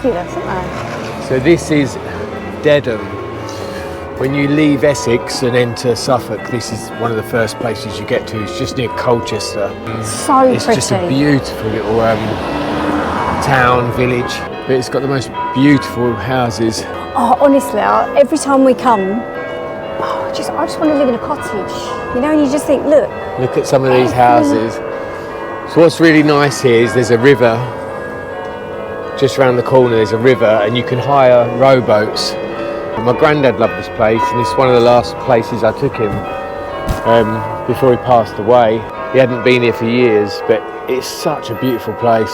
fabulous, aren't they? So this is Dedham. When you leave Essex and enter Suffolk, this is one of the first places you get to. It's just near Colchester. So it's pretty. It's just a beautiful little town, village. But it's got the most beautiful houses. Oh, honestly, every time we come, I just want to live in a cottage. You know, and you just think, look at some of these houses. So what's really nice here is there's a river. Just around the corner there's a river and you can hire rowboats. My granddad loved this place and it's one of the last places I took him before he passed away. He hadn't been here for years, but it's such a beautiful place.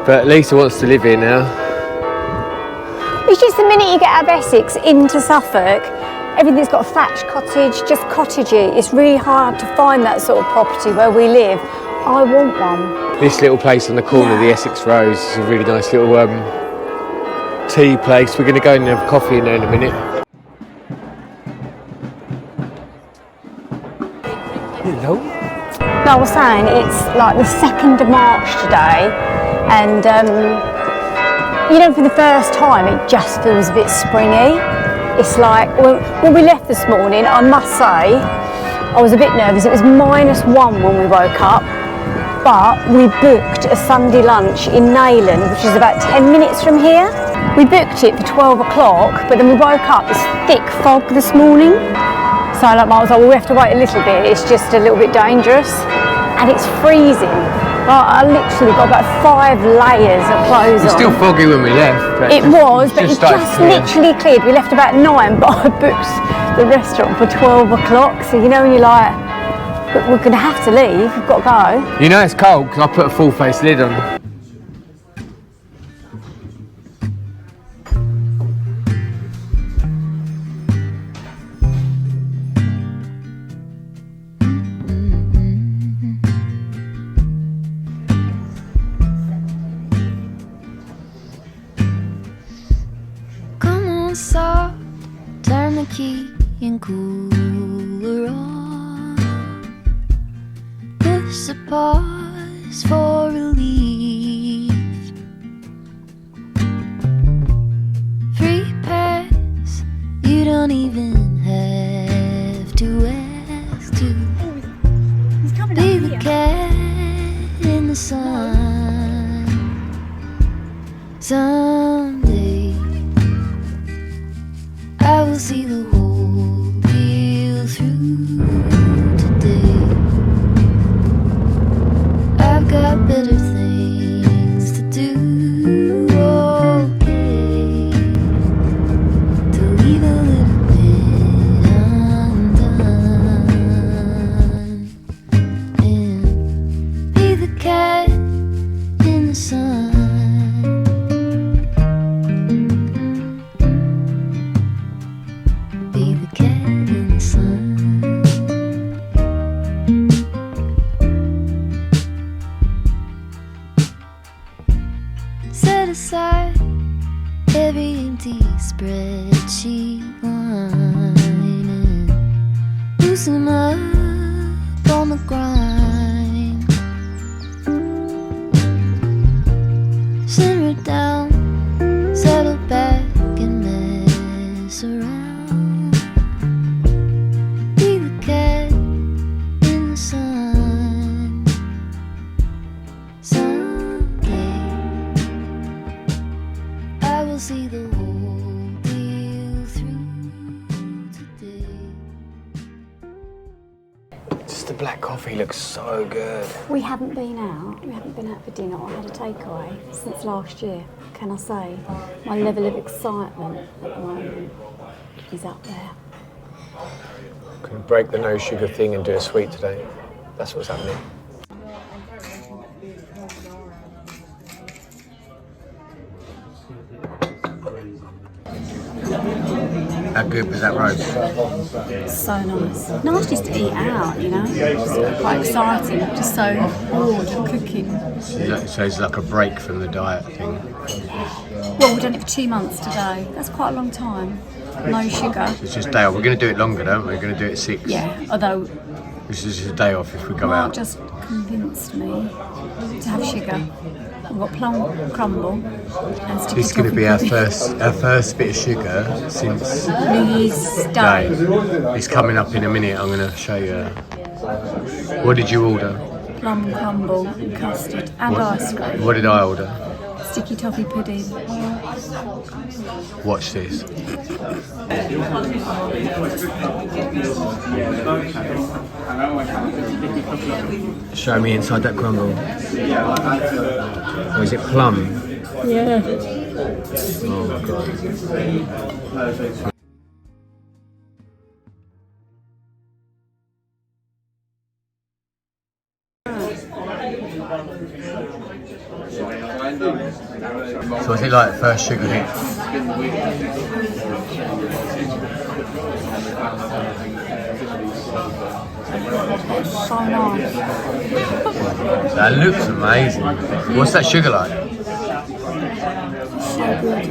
But Lisa wants to live here now. It's just the minute you get out of Essex into Suffolk, everything's got a thatched cottage, just cottagey. It's really hard to find that sort of property where we live. I want one. This little place on the corner of the Essex Road is a really nice little tea place. We're going to go and have coffee in there in a minute. Hello. No, I was saying it's like the 2nd of March today, and you know, for the first time it just feels a bit springy. It's like when we left this morning, I must say I was a bit nervous. It was -1 when we woke up, but we booked a Sunday lunch in Nayland, which is about 10 minutes from here. We booked it for 12 o'clock, but then we woke up, this thick fog this morning. So like, I was like, well, we have to wait a little bit, it's just a little bit dangerous. And it's freezing. Like, I literally got about 5 layers of clothes on. It was still foggy when we left. But it just literally cleared. We left about 9, but I booked the restaurant for 12 o'clock. So you know when you're like, we're going to have to leave, we've got to go. You know it's cold because I put a full face lid on. Soft, turn the key and cooler on. Push the pause for relief. Free pass, you don't even have to ask to be the cat in the sun. Someday I will see the whole deal through today. I've got better things to do. Okay, to leave a little bit undone and be the cat in the sun. Set aside every empty spreadsheet line and loosen up on the grind. Simmer down, settle back and mess around. Be the cat in the sun. Someday I will see the whole deal through today. Just the black coffee looks so good. We haven't been out. We haven't been out for dinner or had a takeaway since last year. Can I say my level of excitement at the moment is up there. Can break the no sugar thing and do a sweet today. That's what's happening. How good was that roast? So nice. Nice just to eat out, you know. Just quite exciting. Just so bored of cooking. So it's like a break from the diet thing. Well, we've done it for 2 months today. That's quite a long time. No sugar. It's just day off. We're going to do it longer, don't we? We're going to do it at 6. Yeah, although This is just a day off if we go Mark out. just convinced me to have sugar. We've got plum crumble and sticky This is going to toffee be our pudding. first bit of sugar since New Year's Day. It's coming up in a minute. I'm going to show you. What did you order? Plum crumble, custard and ice cream. What did I order? Sticky toffee pudding. Watch this. Show me inside that crumble. Or is it plum? Yeah. Oh my god. So is it like first sugar hit? So nice. That looks amazing. What's that sugar like? So good.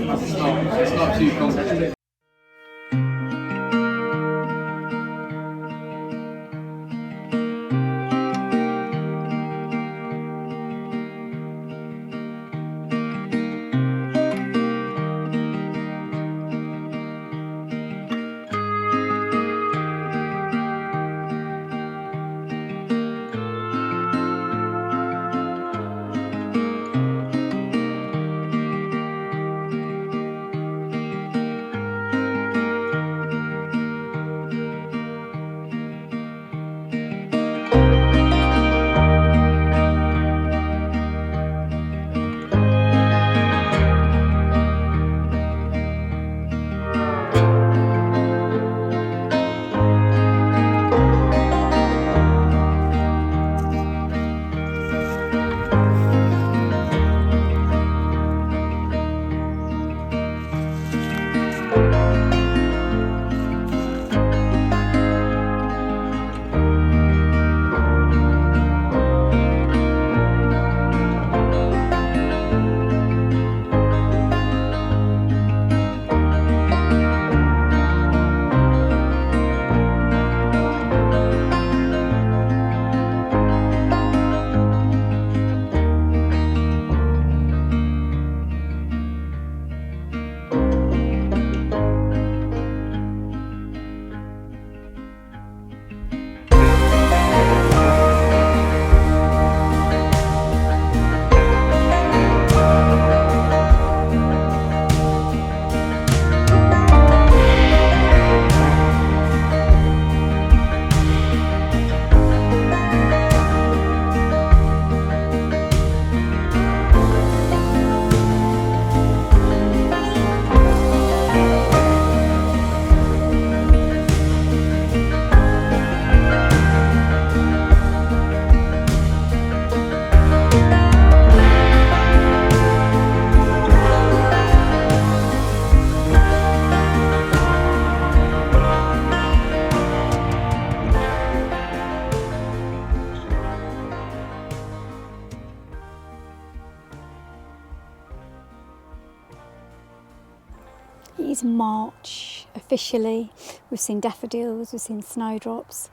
It is March officially. We've seen daffodils, we've seen snowdrops,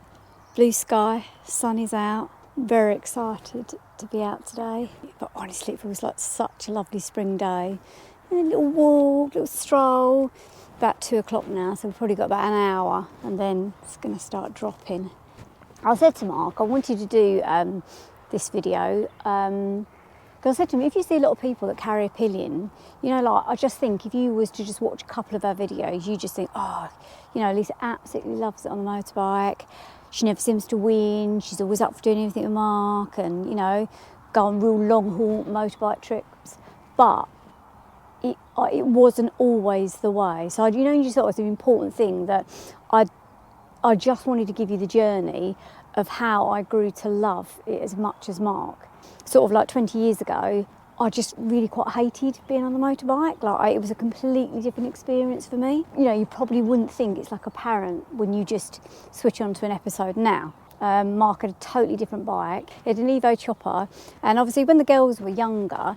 blue sky, sun is out. Very excited to be out today. But honestly, it feels like such a lovely spring day. And a little walk, little stroll. About 2 o'clock now, so we've probably got about an hour and then it's going to start dropping. I said to Mark, I want you to do this video because I said to him, if you see a lot of people that carry a pillion, you know, like I just think if you was to just watch a couple of our videos, you just think, oh, you know, Lisa absolutely loves it on the motorbike. She never seems to win. She's always up for doing anything with Mark and, you know, go on real long haul motorbike trips. But it wasn't always the way. So, you know, you just thought it was an important thing that I just wanted to give you the journey of how I grew to love it as much as Mark. Sort of like 20 years ago, I just really quite hated being on the motorbike. Like it was a completely different experience for me. You know, you probably wouldn't think it's like apparent when you just switch on to an episode now. Mark had a totally different bike. He had an Evo chopper, and obviously when the girls were younger,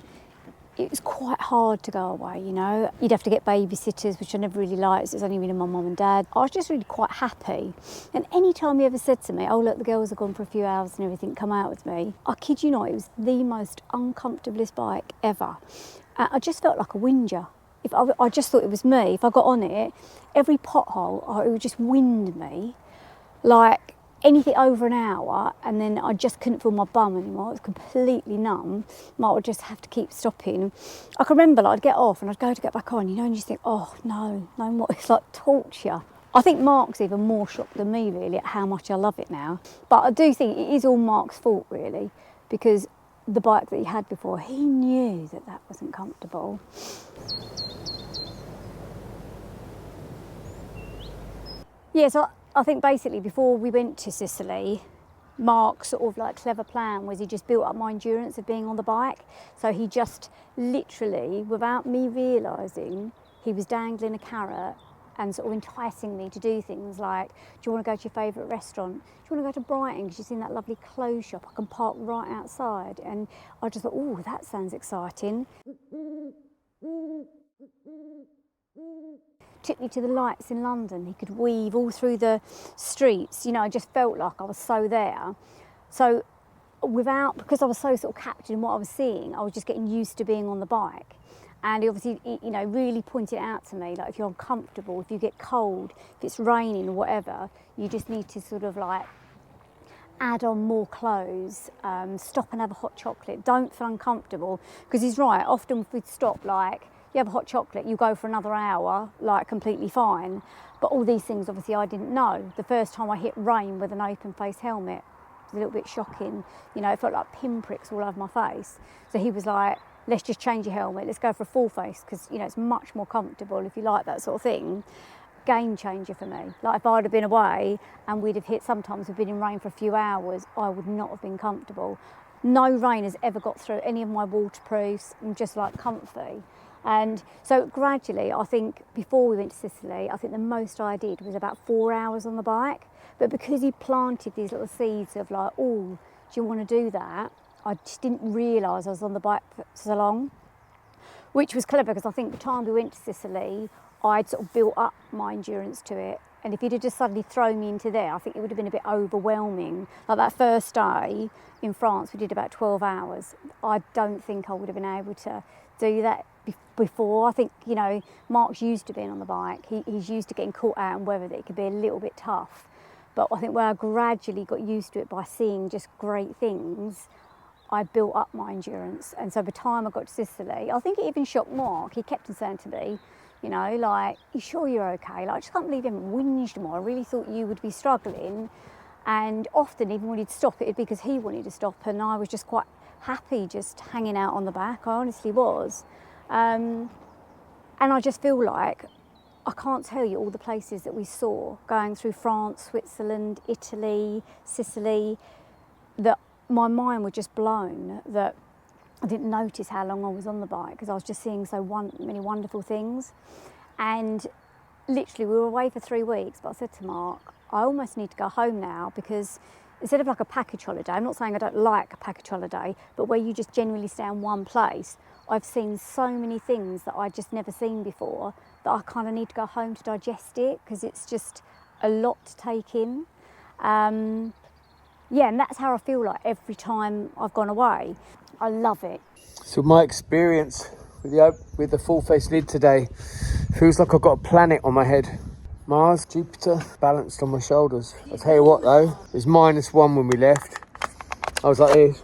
it was quite hard to go away, you know. You'd have to get babysitters, which I never really liked. It was only really my mum and dad. I was just really quite happy. And any time he ever said to me, oh, look, the girls have gone for a few hours and everything, come out with me, I kid you not, it was the most uncomfortablest bike ever. I just felt like a whinger. I just thought it was me. If I got on it, every pothole, it would just wind me. Like, anything over an hour, and then I just couldn't feel my bum anymore. It was completely numb. I would just have to keep stopping. I can remember, like, I'd get off and I'd go to get back on, you know, and you just think, oh no more. It's like torture. I think Mark's even more shocked than me, really, at how much I love it now. But I do think it is all Mark's fault, really, because the bike that he had before, he knew that that wasn't comfortable. Yeah, so I think basically before we went to Sicily, Mark's sort of like clever plan was he just built up my endurance of being on the bike. So he just literally, without me realising, he was dangling a carrot and sort of enticing me to do things like, do you want to go to your favourite restaurant? Do you want to go to Brighton because you've seen that lovely clothes shop? I can park right outside. And I just thought, oh, that sounds exciting. Took me to the lights in London. He could weave all through the streets. You know, I just felt like I was so there. So because I was so sort of captured in what I was seeing, I was just getting used to being on the bike. And he obviously, you know, really pointed out to me, like, if you're uncomfortable, if you get cold, if it's raining or whatever, you just need to sort of like add on more clothes, stop and have a hot chocolate. Don't feel uncomfortable. Because he's right, often if we'd stop, like, you have a hot chocolate, you go for another hour, like, completely fine. But all these things, obviously, I didn't know. The first time I hit rain with an open face helmet, it was a little bit shocking. You know, it felt like pinpricks all over my face. So he was like, let's just change your helmet, let's go for a full face, because, you know, it's much more comfortable if you like that sort of thing. Game changer for me. Like, if I'd have been away and we'd have hit, sometimes we've been in rain for a few hours, I would not have been comfortable. No rain has ever got through any of my waterproofs. I'm just like comfy. And so gradually, I think before we went to Sicily, I think the most I did was about 4 hours on the bike. But because he planted these little seeds of like, oh, do you want to do that? I just didn't realise I was on the bike for so long, which was clever because I think the time we went to Sicily, I'd sort of built up my endurance to it. And if he'd have just suddenly thrown me into there, I think it would have been a bit overwhelming. Like that first day in France, we did about 12 hours. I don't think I would have been able to do that before. I think, you know, Mark's used to being on the bike. He's used to getting caught out in weather that it could be a little bit tough. But I think where I gradually got used to it by seeing just great things, I built up my endurance. And so by the time I got to Sicily, I think it even shocked Mark. He kept on saying to me, you know, like, you sure you're okay? Like, I just can't believe you haven't whinged more. I really thought you would be struggling. And often, even when he'd stop, it'd be because he wanted to stop, and I was just quite happy just hanging out on the back. I honestly was. And I just feel like, I can't tell you all the places that we saw going through France, Switzerland, Italy, Sicily, that my mind was just blown that I didn't notice how long I was on the bike because I was just seeing so many wonderful things. And literally we were away for 3 weeks, but I said to Mark, I almost need to go home now, because instead of like a package holiday, I'm not saying I don't like a package holiday, but where you just generally stay in one place, I've seen so many things that I'd just never seen before that I kind of need to go home to digest it, because it's just a lot to take in. Yeah, and that's how I feel like every time I've gone away. I love it. So my experience with the full face lid today feels like I've got a planet on my head. Mars, Jupiter, balanced on my shoulders. I'll tell you what though, it was -1 when we left. I was like this.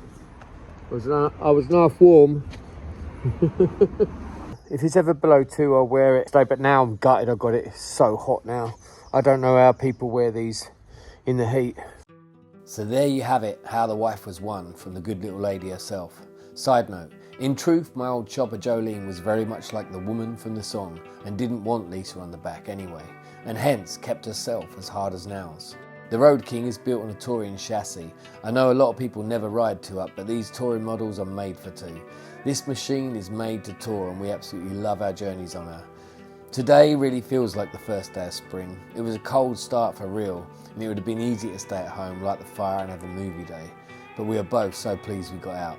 I was half warm. If it's ever below 2, I'll wear it. But now I'm gutted I got it. It's so hot now. I don't know how people wear these in the heat. So there you have it, how the wife was won from the good little lady herself. Side note, in truth, my old chopper Jolene was very much like the woman from the song and didn't want Lisa on the back anyway, and hence kept herself as hard as nails. The Road King is built on a touring chassis. I know a lot of people never ride 2 up, but these touring models are made for 2. This machine is made to tour and we absolutely love our journeys on her. Today really feels like the first day of spring. It was a cold start for real, and it would have been easy to stay at home, light the fire and have a movie day. But we are both so pleased we got out.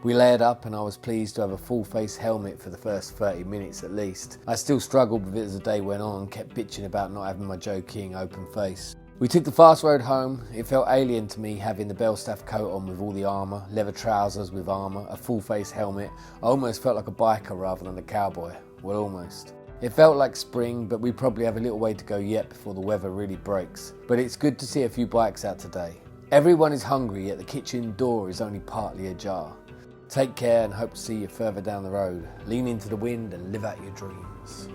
We layered up and I was pleased to have a full face helmet for the first 30 minutes at least. I still struggled with it as the day went on, kept bitching about not having my Joe King open face. We took the fast road home. It felt alien to me having the Belstaff coat on with all the armour, leather trousers with armour, a full face helmet. I almost felt like a biker rather than a cowboy. Well, almost. It felt like spring, but we probably have a little way to go yet before the weather really breaks. But it's good to see a few bikes out today. Everyone is hungry, yet the kitchen door is only partly ajar. Take care and hope to see you further down the road. Lean into the wind and live out your dreams.